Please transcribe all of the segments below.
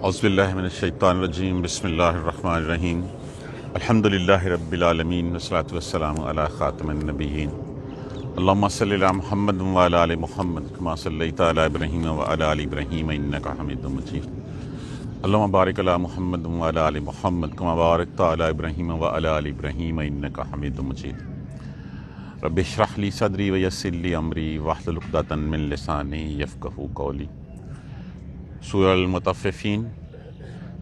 اعوذ باللہ من الشیطان الرجیم بسم اللہ الرحمن الرحیم الحمدللہ رب العالمین والصلاۃ والسلام علی خاتم النبیین اللہم صلی علی محمد وعلی آل محمد کما صلیت علی ابراہیم وعلی آل ابراہیم انک حمید مجید اللہم بارک علی محمد وعلی آل محمد کما بارکت علی ابراہیم وعلی آل ابراہیم انک حمید مجید رب اشرح لی صدری ویسر لی امری واحلل عقدۃ من لسانی یفقہوا قولی۔ سورہ المطففین،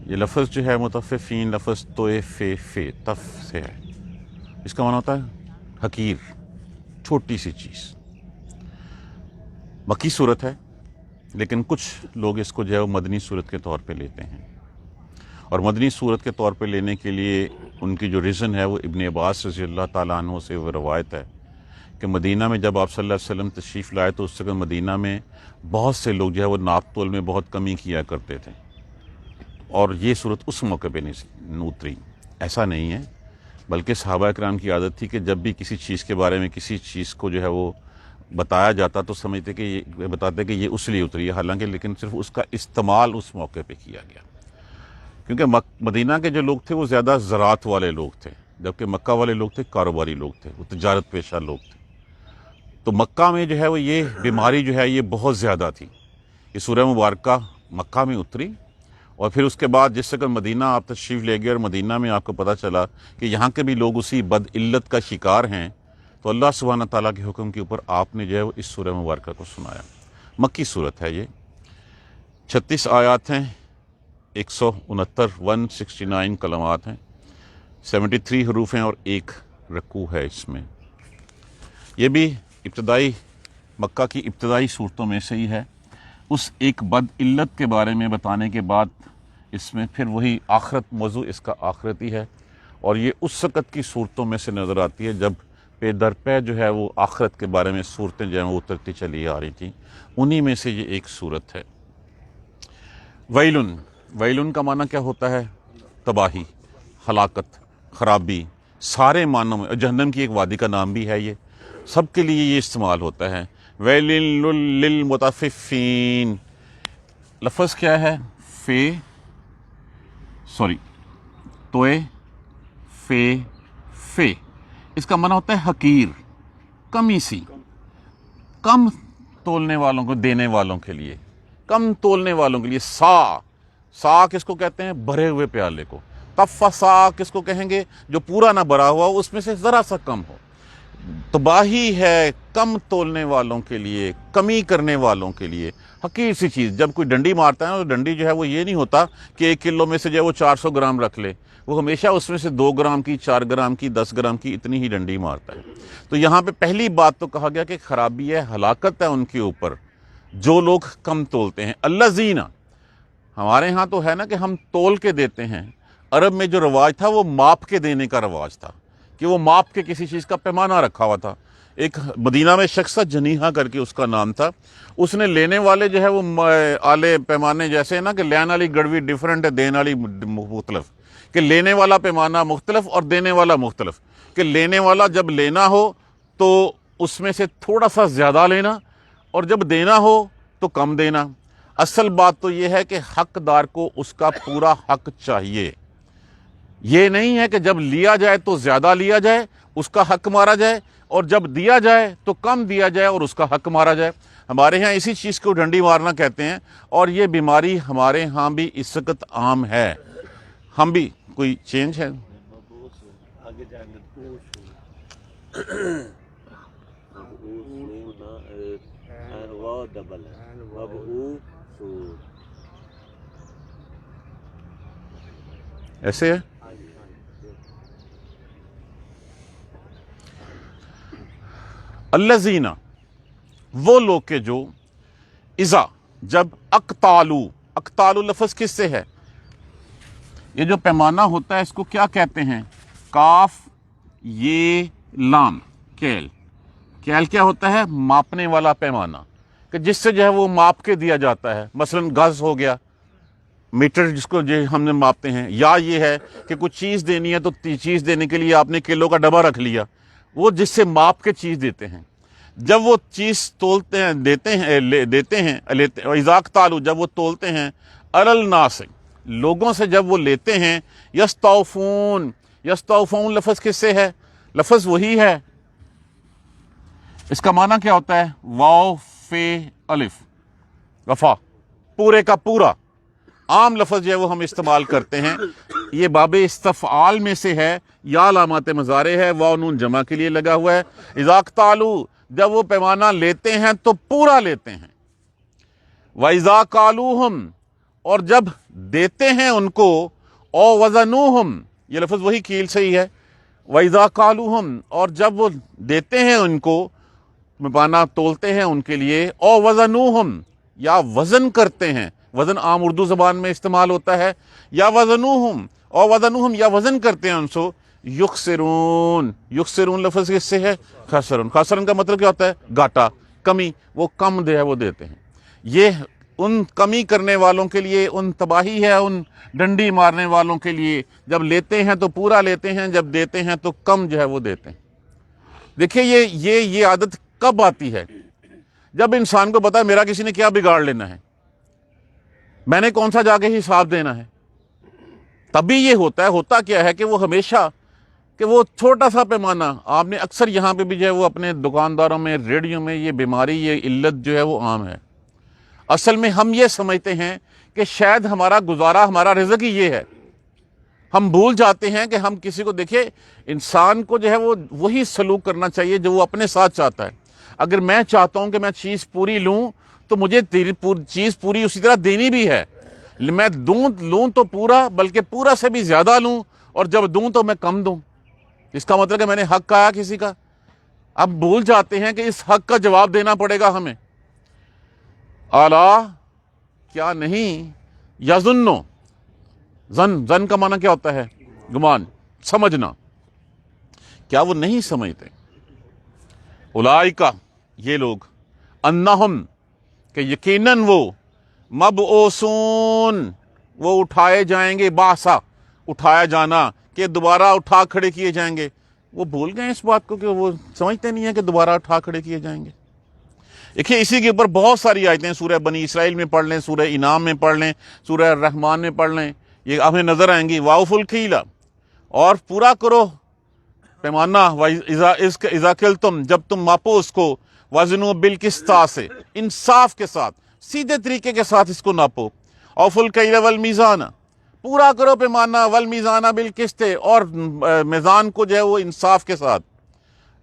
یہ لفظ جو ہے مطففین لفظ فے تف سے ہے۔ اس کا معنی ہوتا ہے حقیر، چھوٹی سی چیز۔ مکی صورت ہے لیکن کچھ لوگ اس کو جو ہے وہ مدنی صورت کے طور پہ لیتے ہیں، اور مدنی صورت کے طور پہ لینے کے لیے ان کی جو ریزن ہے وہ ابن عباس رضی اللہ تعالیٰ عنہ سے وہ روایت ہے کہ مدینہ میں جب آپ صلی اللہ علیہ وسلم تشریف لائے تو اس وقت مدینہ میں بہت سے لوگ جو ہے وہ ناپ تول میں بہت کمی کیا کرتے تھے، اور یہ صورت اس موقع پہ نہیں اتری۔ ایسا نہیں ہے، بلکہ صحابہ کرام کی عادت تھی کہ جب بھی کسی چیز کے بارے میں کسی چیز کو جو ہے وہ بتایا جاتا تو سمجھتے کہ یہ بتاتے کہ یہ اس لیے اتری ہے، حالانکہ لیکن صرف اس کا استعمال اس موقع پہ کیا گیا، کیونکہ مدینہ کے جو لوگ تھے وہ زیادہ زراعت والے لوگ تھے، جبکہ مکہ والے لوگ تھے کاروباری لوگ تھے، وہ تجارت پیشہ لوگ تھے۔ تو مکہ میں جو ہے وہ یہ بیماری جو ہے یہ بہت زیادہ تھی۔ یہ سورہ مبارکہ مکہ میں اتری، اور پھر اس کے بعد جس وقت مدینہ آپ تشریف لے گئے اور مدینہ میں آپ کو پتہ چلا کہ یہاں کے بھی لوگ اسی بد علت کا شکار ہیں، تو اللہ سبحانہ تعالیٰ کے حکم کے اوپر آپ نے جو ہے وہ اس سورہ مبارکہ کو سنایا۔ مکی صورت ہے یہ، 36 آیات ہیں، 169 کلمات ہیں، 73 حروف ہیں اور 1 رکوع ہے اس میں۔ یہ بھی ابتدائی مکہ کی ابتدائی صورتوں میں سے ہی ہے۔ اس ایک بد علت کے بارے میں بتانے کے بعد اس میں پھر وہی آخرت، موضوع اس کا آخرتی ہے، اور یہ اس وقت کی صورتوں میں سے نظر آتی ہے جب پے در پے جو ہے وہ آخرت کے بارے میں صورتیں جو ہیں وہ اترتی چلی آ رہی تھیں، انہی میں سے یہ ایک صورت ہے۔ ویلن، ویلن کا معنی کیا ہوتا ہے؟ تباہی، ہلاکت، خرابی، سارے معنوں میں۔ جہنم کی ایک وادی کا نام بھی ہے، یہ سب کے لیے یہ استعمال ہوتا ہے۔ ویلن للمطففین، لفظ کیا ہے؟ توئے فے، اس کا معنی ہوتا ہے حقیر، کمی سی، کم تولنے والوں کو، دینے والوں کے لیے، کم تولنے والوں کے لیے۔ سا کس کو کہتے ہیں؟ بھرے ہوئے پیالے کو۔ تفسا کس کو کہیں گے؟ جو پورا نہ بھرا ہوا ہو، اس میں سے ذرا سا کم ہو۔ تباہی ہے کم تولنے والوں کے لیے، کمی کرنے والوں کے لیے، حقیر سی چیز۔ جب کوئی ڈنڈی مارتا ہے تو ڈنڈی جو ہے وہ یہ نہیں ہوتا کہ 1 کلو میں سے جو ہے وہ 400 گرام رکھ لے، وہ ہمیشہ اس میں سے 2 گرام کی، 4 گرام کی، 10 گرام کی اتنی ہی ڈنڈی مارتا ہے۔ تو یہاں پہ پہلی بات تو کہا گیا کہ خرابی ہے، ہلاکت ہے ان کے اوپر جو لوگ کم تولتے ہیں۔ الذین، ہمارے ہاں تو ہے نا کہ ہم تول کے دیتے ہیں، عرب میں جو رواج تھا وہ ماپ کے دینے کا رواج تھا، کہ وہ ماپ کے کسی چیز کا پیمانہ رکھا ہوا تھا۔ ایک مدینہ میں شخص جنیحہ کر کے اس کا نام تھا، اس نے لینے والے جو ہے وہ آلے پیمانے جیسے نا کہ لین والی گڑوی ڈیفرنٹ ہے، دین والی مختلف، کہ لینے والا پیمانہ مختلف اور دینے والا مختلف، کہ لینے والا جب لینا ہو تو اس میں سے تھوڑا سا زیادہ لینا، اور جب دینا ہو تو کم دینا۔ اصل بات تو یہ ہے کہ حقدار کو اس کا پورا حق چاہیے۔ یہ نہیں ہے کہ جب لیا جائے تو زیادہ لیا جائے، اس کا حق مارا جائے، اور جب دیا جائے تو کم دیا جائے اور اس کا حق مارا جائے۔ ہمارے ہاں اسی چیز کو ڈنڈی مارنا کہتے ہیں، اور یہ بیماری ہمارے ہاں بھی اس وقت عام ہے۔ ہم بھی، کوئی چینج ہے؟ ایسے ہے؟ الذین، وہ لوگ کے جو اذا، جب اقتالو لفظ کس سے ہے؟ یہ جو پیمانہ ہوتا ہے اس کو کیا کہتے ہیں؟ کاف یہ لام، کیل کیا ہوتا ہے؟ ماپنے والا پیمانہ، کہ جس سے جو ہے وہ ماپ کے دیا جاتا ہے۔ مثلا گز ہو گیا، میٹر جس کو جو ہم نے ماپتے ہیں، یا یہ ہے کہ کچھ چیز دینی ہے تو چیز دینے کے لیے آپ نے کلو کا ڈبہ رکھ لیا، وہ جس سے ماپ کے چیز دیتے ہیں۔ جب وہ چیز تولتے ہیں، دیتے ہیں، اذا اقتالوا، جب وہ تولتے ہیں، علی الناس، لوگوں سے جب وہ لیتے ہیں. یستوفون, یستوفون لفظ کس سے ہے؟ لفظ وہی ہے. اس کا معنی کیا ہوتا ہے؟ واو فے الف وفا, پورے کا پورا. عام لفظ جو ہے وہ ہم استعمال کرتے ہیں. یہ باب استفعال میں سے ہے, یا علامات مضارع ہے, واو نون جمع کے لیے لگا ہوا ہے. اذا اقتالوا, جب وہ پیمانہ لیتے ہیں تو پورا لیتے ہیں. وَإِذَا قَالُوهُمْ, اور جب دیتے ہیں ان کو, او وزنوہم, یہ لفظ وہی کیل سے ہی ہے. وَإِذَا قَالُوهُمْ, اور جب وہ دیتے ہیں ان کو, پیمانہ تولتے ہیں ان کے لیے, او وزنوہم, یا وزن کرتے ہیں. وزن عام اردو زبان میں استعمال ہوتا ہے. یا وزنوہم, او وزنوہم, یا وزن کرتے ہیں ان سے. یخسرون, یخسرون لفظ کس سے ہے؟ خسرن. خسرن کا مطلب کیا ہوتا ہے؟ گھاٹا, کمی. وہ کم جو ہے وہ دیتے ہیں. یہ ان کمی کرنے والوں کے لیے ان تباہی ہے, ان ڈنڈی مارنے والوں کے لیے. جب لیتے ہیں تو پورا لیتے ہیں, جب دیتے ہیں تو کم جو ہے وہ دیتے ہیں. دیکھیں یہ عادت کب آتی ہے؟ جب انسان کو پتا ہے میرا کسی نے کیا بگاڑ لینا ہے, میں نے کون سا جا کے حساب دینا ہے. تبھی یہ ہوتا ہے. ہوتا کیا ہے کہ وہ ہمیشہ کہ وہ چھوٹا سا پیمانہ, آپ نے اکثر یہاں پہ بھی جو ہے وہ اپنے دکانداروں میں, ریڈیو میں, یہ بیماری, یہ علت جو ہے وہ عام ہے. اصل میں ہم یہ سمجھتے ہیں کہ شاید ہمارا گزارا, ہمارا رزق ہی یہ ہے. ہم بھول جاتے ہیں کہ ہم کسی کو, دیکھیں انسان کو جو ہے وہ وہی سلوک کرنا چاہیے جو وہ اپنے ساتھ چاہتا ہے. اگر میں چاہتا ہوں کہ میں چیز پوری لوں تو مجھے چیز پوری اسی طرح دینی بھی ہے. میں لوں تو پورا, بلکہ پورا سے بھی زیادہ لوں, اور جب دوں تو میں کم دوں. اس کا مطلب کہ میں نے حق کہا کسی کا. اب بھول جاتے ہیں کہ اس حق کا جواب دینا پڑے گا ہمیں. اعلیٰ, کیا نہیں, یظنو, زن کا معنی کیا ہوتا ہے؟ گمان, سمجھنا. کیا وہ نہیں سمجھتے؟ اولئک, یہ لوگ, انہم, کہ یقیناً وہ, مبعوثون, وہ اٹھائے جائیں گے. باسا, اٹھایا جانا, کہ دوبارہ اٹھا کھڑے کیے جائیں گے. وہ بھول گئے اس بات کو کہ وہ سمجھتے نہیں ہیں کہ دوبارہ اٹھا کھڑے کیے جائیں گے. دیکھیے اسی کے اوپر بہت ساری آیتیں, سورہ بنی اسرائیل میں پڑھ لیں, سورہ انعام میں پڑھ لیں, سورہ الرحمن میں پڑھ لیں, یہ ہمیں نظر آئیں گی. واؤفُ الکیل, اور پورا کرو پیمانہ. اذا قلتم, جب تم ماپو اس کو. وزنوا بالقسطاس, انصاف کے ساتھ, سیدھے طریقے کے ساتھ اس کو ناپو. اوفُ الکیل والمیزان, پورا کرو پیمانہ. والمیزان بالقسط, اور میزان کو جو ہے وہ انصاف کے ساتھ.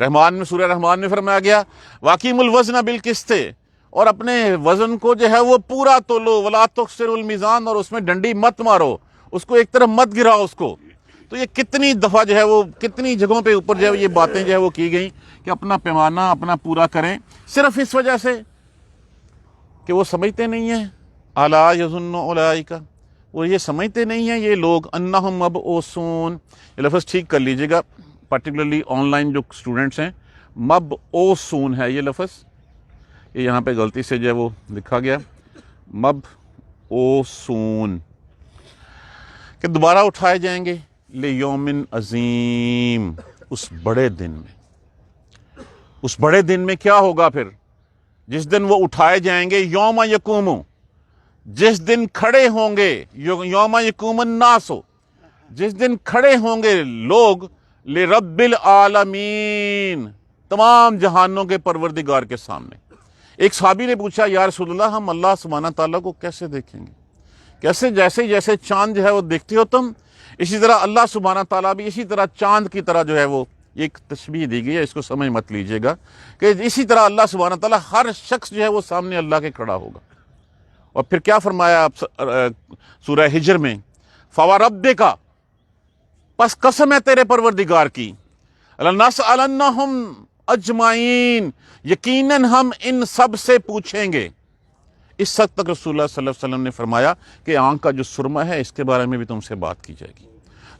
رحمان میں, سورہ رحمان میں فرمایا گیا واقیموا الوزن بالقسط, اور اپنے وزن کو جو ہے وہ پورا تولو. ولا تخسروا المیزان, اور اس میں ڈنڈی مت مارو, اس کو ایک طرف مت گراؤ اس کو. تو یہ کتنی دفعہ جو ہے وہ, کتنی جگہوں پہ اوپر جو ہے یہ باتیں جو ہے وہ کی گئیں کہ اپنا پیمانہ اپنا پورا کریں, صرف اس وجہ سے کہ وہ سمجھتے نہیں ہیں. الا یظن اولئک, وہ یہ سمجھتے نہیں ہیں یہ لوگ, انہم مبعوثون. یہ لفظ ٹھیک کر لیجئے گا, پرٹیکولرلی آن لائن جو اسٹوڈنٹس ہیں. مبعوثون ہے یہ لفظ, یہ یہاں پہ غلطی سے جو ہے وہ لکھا گیا مبعوثون, کہ دوبارہ اٹھائے جائیں گے. لیوم عظیم, اس بڑے دن میں. اس بڑے دن میں کیا ہوگا پھر؟ جس دن وہ اٹھائے جائیں گے. یوم یقوم, جس دن کھڑے ہوں گے. یوم یقوم الناس, جس دن کھڑے ہوں گے لوگ. لرب العالمین, تمام جہانوں کے پروردگار کے سامنے. ایک صحابی نے پوچھا یا رسول اللہ, ہم اللہ سبحانہ تعالیٰ کو کیسے دیکھیں گے؟ کیسے؟ جیسے چاند جو ہے وہ دیکھتے ہو تم, اسی طرح اللہ سبحانہ تعالیٰ بھی اسی طرح چاند کی طرح جو ہے وہ, ایک تشبیہ دی گئی ہے, اس کو سمجھ مت لیجئے گا, کہ اسی طرح اللہ سبحانہ تعالیٰ ہر شخص جو ہے وہ سامنے اللہ کے کھڑا ہوگا. اور پھر کیا فرمایا سورہ ہجر میں؟ فَوَرَبِّكَ, پس قسم ہے تیرے پروردگار کی. لَنَسْأَلَنَّهُمْ اجمعین, یقیناً ہم ان سب سے پوچھیں گے. اس وقت تک رسول اللہ صلی اللہ علیہ وسلم نے فرمایا کہ آنکھ کا جو سرما ہے اس کے بارے میں بھی تم سے بات کی جائے گی.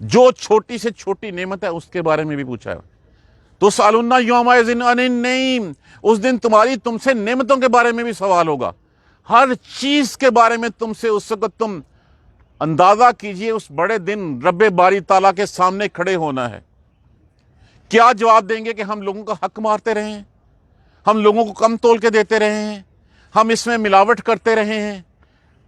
جو چھوٹی سے چھوٹی نعمت ہے اس کے بارے میں بھی پوچھا ہے. تُسْأَلُونَ يَوْمَئِذٍ عَنِ النَّعِيمِ, اس دن تم سے نعمتوں کے بارے میں بھی سوال ہوگا. ہر چیز کے بارے میں تم سے اس وقت, تم اندازہ کیجئے اس بڑے دن رب باری تعالیٰ کے سامنے کھڑے ہونا ہے. کیا جواب دیں گے کہ ہم لوگوں کا حق مارتے رہے ہیں, ہم لوگوں کو کم تول کے دیتے رہے ہیں, ہم اس میں ملاوٹ کرتے رہے ہیں,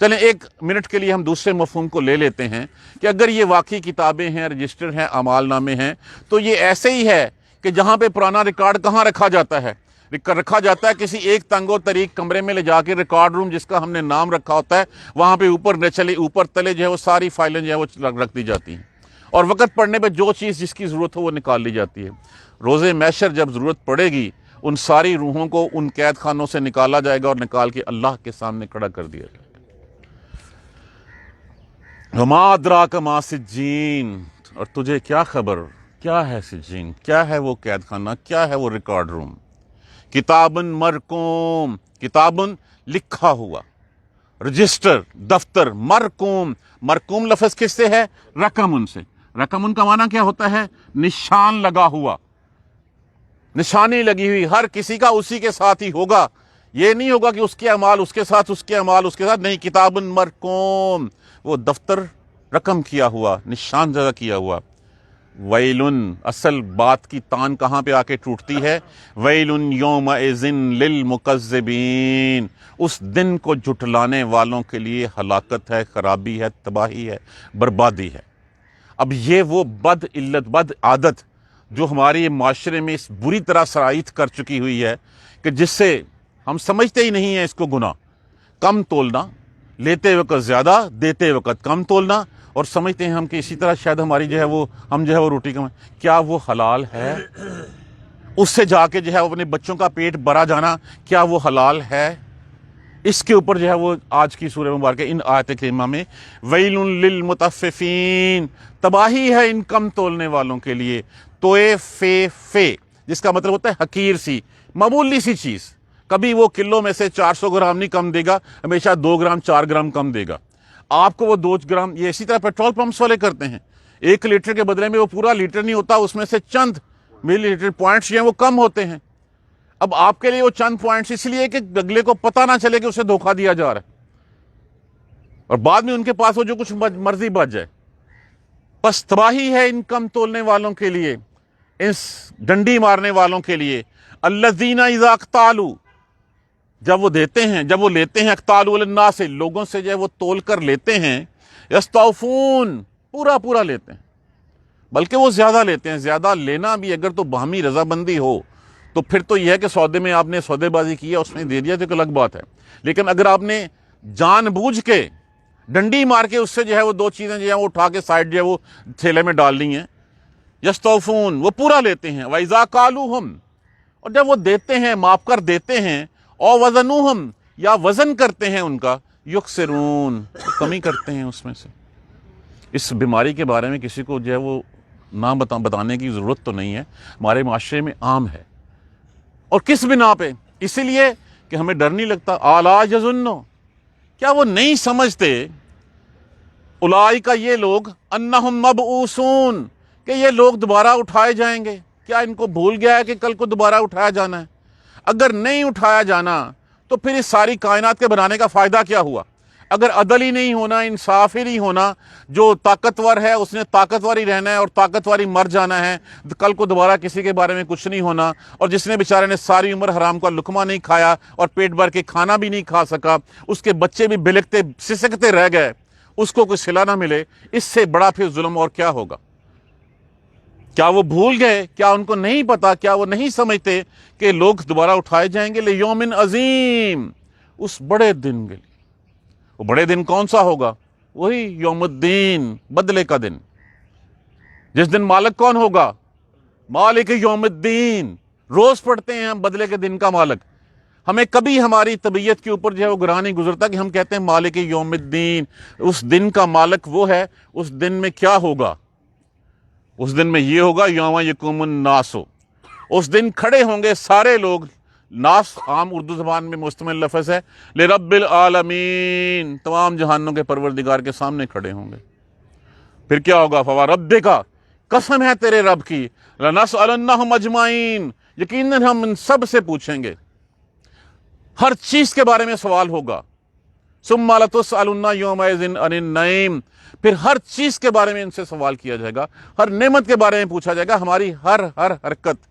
چلیں 1 منٹ کے لیے ہم دوسرے مفہوم کو لے لیتے ہیں کہ اگر یہ واقعی کتابیں ہیں، رجسٹر ہیں، اعمال نامے ہیں، تو یہ ایسے ہی ہے کہ جہاں پہ پرانا ریکارڈ کہاں رکھا جاتا ہے؟ رکھا جاتا ہے کسی ایک تنگ و تریک کمرے میں لے جا کے، ریکارڈ روم جس کا ہم نے نام رکھا ہوتا ہے، وہاں پہ اوپر تلے جو ہے وہ ساری فائلیں جو ہے وہ رکھ دی جاتی ہیں، اور وقت پڑنے پہ جو چیز جس کی ضرورت ہو وہ نکال لی جاتی ہے۔ روز محشر جب ضرورت پڑے گی، ان ساری روحوں کو ان قید خانوں سے نکالا جائے گا اور نکال کے اللہ کے سامنے کھڑا کر دیا جائے گا۔ وما ادراک ما سجین، اور تجھے کیا خبر کیا ہے سجین، کیا ہے وہ قید خانہ، کیا ہے وہ ریکارڈ روم؟ کتابن مرقوم، کتابن لکھا ہوا، رجسٹر دفتر، مرقوم، مرقوم لفظ کس سے ہے؟ رقم سے۔ رقم کا معنی کیا ہوتا ہے؟ نشان لگا ہوا، نشانی لگی ہوئی، ہر کسی کا اسی کے ساتھ ہی ہوگا، یہ نہیں ہوگا کہ اس کے اعمال اس کے ساتھ، اس کے اعمال اس کے ساتھ، نہیں، کتابن مرقوم، وہ دفتر رقم کیا ہوا، نشان زدہ کیا ہوا۔ ویلن، اصل بات کی تان کہاں پہ آ کے ٹوٹتی ہے؟ ویلن یومئذ للمکذبین، اس دن کو جھٹلانے والوں کے لیے ہلاکت ہے، خرابی ہے، تباہی ہے، بربادی ہے۔ اب یہ وہ بد عادت جو ہمارے معاشرے میں اس بری طرح سرایت کر چکی ہوئی ہے کہ جس سے ہم سمجھتے ہی نہیں ہیں اس کو گناہ، کم تولنا، لیتے وقت زیادہ، دیتے وقت کم تولنا، اور سمجھتے ہیں ہم کہ اسی طرح شاید ہماری جو ہے وہ ہم جو ہے وہ روٹی کمائیں۔ کیا وہ حلال ہے؟ اس سے جا کے جو ہے اپنے بچوں کا پیٹ بھرا جانا، کیا وہ حلال ہے؟ اس کے اوپر جو ہے وہ آج کی سورہ مبارکہ ان آیت کریمہ میں ویل للمطففین، تباہی ہے ان کم تولنے والوں کے لیے۔ توئے فے جس کا مطلب ہوتا ہے حقیر سی، معمولی سی چیز، کبھی وہ کلو میں سے 400 گرام نہیں کم دے گا، ہمیشہ 2 گرام 4 گرام کم دے گا آپ کو، وہ 2 گرام۔ یہ اسی طرح پیٹرول پمپس والے کرتے ہیں، 1 لیٹر کے بدلے میں وہ پورا لیٹر نہیں ہوتا، اس میں سے چند ملی لیٹر پوائنٹس جو ہیں وہ کم ہوتے ہیں۔ اب آپ کے لیے وہ چند پوائنٹس اس لیے کہ اگلے کو پتہ نہ چلے کہ اسے دھوکہ دیا جا رہا ہے، اور بعد میں ان کے پاس وہ جو کچھ مرضی بچ جائے۔ بس تباہی ہے ان کم تولنے والوں کے لیے، اس ڈنڈی مارنے والوں کے لیے۔ الذین اذا اقتالوا، جب وہ دیتے ہیں، جب وہ لیتے ہیں، اقتالوا الناس سے، لوگوں سے جو ہے وہ تول کر لیتے ہیں، یستوفون، پورا لیتے ہیں، بلکہ وہ زیادہ لیتے ہیں۔ زیادہ لینا بھی اگر تو باہمی رضامندی ہو تو پھر تو یہ ہے کہ سودے میں آپ نے سودے بازی کی ہے، اس نے دے دیا تو ایک الگ بات ہے، لیکن اگر آپ نے جان بوجھ کے ڈنڈی مار کے اس سے جو ہے وہ 2 چیزیں جو ہیں وہ اٹھا کے سائڈ جو ہے وہ تھیلے میں ڈال لی ہیں، یستوفون، وہ پورا لیتے ہیں، وَإِذَا قَالُوهُمْ، اور جب وہ دیتے ہیں، معاف کر دیتے ہیں، اور وزنوہم، یا وزن کرتے ہیں ان کا، یخسرون، کمی کرتے ہیں اس میں سے۔ اس بیماری کے بارے میں کسی کو جو ہے وہ نہ بتانے کی ضرورت تو نہیں ہے، ہمارے معاشرے میں عام ہے۔ اور کس بنا پہ؟ اسی لیے کہ ہمیں ڈر نہیں لگتا۔ الا یظنوا، کیا وہ نہیں سمجھتے، اولئک، یہ لوگ، انہم مبعوثون، کہ یہ لوگ دوبارہ اٹھائے جائیں گے؟ کیا ان کو بھول گیا ہے کہ کل کو دوبارہ اٹھایا جانا ہے؟ اگر نہیں اٹھایا جانا تو پھر اس ساری کائنات کے بنانے کا فائدہ کیا ہوا؟ اگر عدل ہی نہیں ہونا، انصاف ہی نہیں ہونا، جو طاقتور ہے اس نے طاقتور ہی رہنا ہے اور طاقتور ہی مر جانا ہے، کل کو دوبارہ کسی کے بارے میں کچھ نہیں ہونا، اور جس نے بیچارے نے ساری عمر حرام کا لقمہ نہیں کھایا اور پیٹ بھر کے کھانا بھی نہیں کھا سکا، اس کے بچے بھی بلکتے سسکتے رہ گئے، اس کو کوئی صلہ نہ ملے، اس سے بڑا پھر ظلم اور کیا ہوگا؟ کیا وہ بھول گئے؟ کیا ان کو نہیں پتا؟ کیا وہ نہیں سمجھتے کہ لوگ دوبارہ اٹھائے جائیں گے لیوم عظیم، اس بڑے دن کے لیے؟ وہ بڑے دن کون سا ہوگا؟ وہی یوم الدین، بدلے کا دن، جس دن مالک کون ہوگا؟ مالک یوم الدین۔ روز پڑھتے ہیں ہم بدلے کے دن کا مالک، ہمیں کبھی ہماری طبیعت کے اوپر جو ہے وہ گراں نہیں گزرتا کہ ہم کہتے ہیں مالک یوم الدین، اس دن کا مالک وہ ہے۔ اس دن میں کیا ہوگا؟ اس دن میں یہ ہوگا یوم یقوم الناس، اس دن کھڑے ہوں گے سارے لوگ۔ ناس عام اردو زبان میں مستعمل لفظ ہے، لرب العالمین، تمام جہانوں کے پروردگار کے سامنے کھڑے ہوں گے۔ پھر کیا ہوگا؟ فوربک، قسم ہے تیرے رب کی، لنسألنہم اجمعین، یقیناً ہم ان سب سے پوچھیں گے، ہر چیز کے بارے میں سوال ہوگا۔ ثم لتسألن یومئذ عن النعیم، پھر ہر چیز کے بارے میں ان سے سوال کیا جائے گا، ہر نعمت کے بارے میں پوچھا جائے گا، ہماری ہر حرکت۔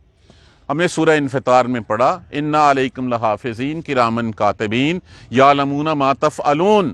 ہم نے سورہ انفطار میں پڑھا، انا علیکم لحافظین کرامن کاتبین یعلمون ما تفعلون،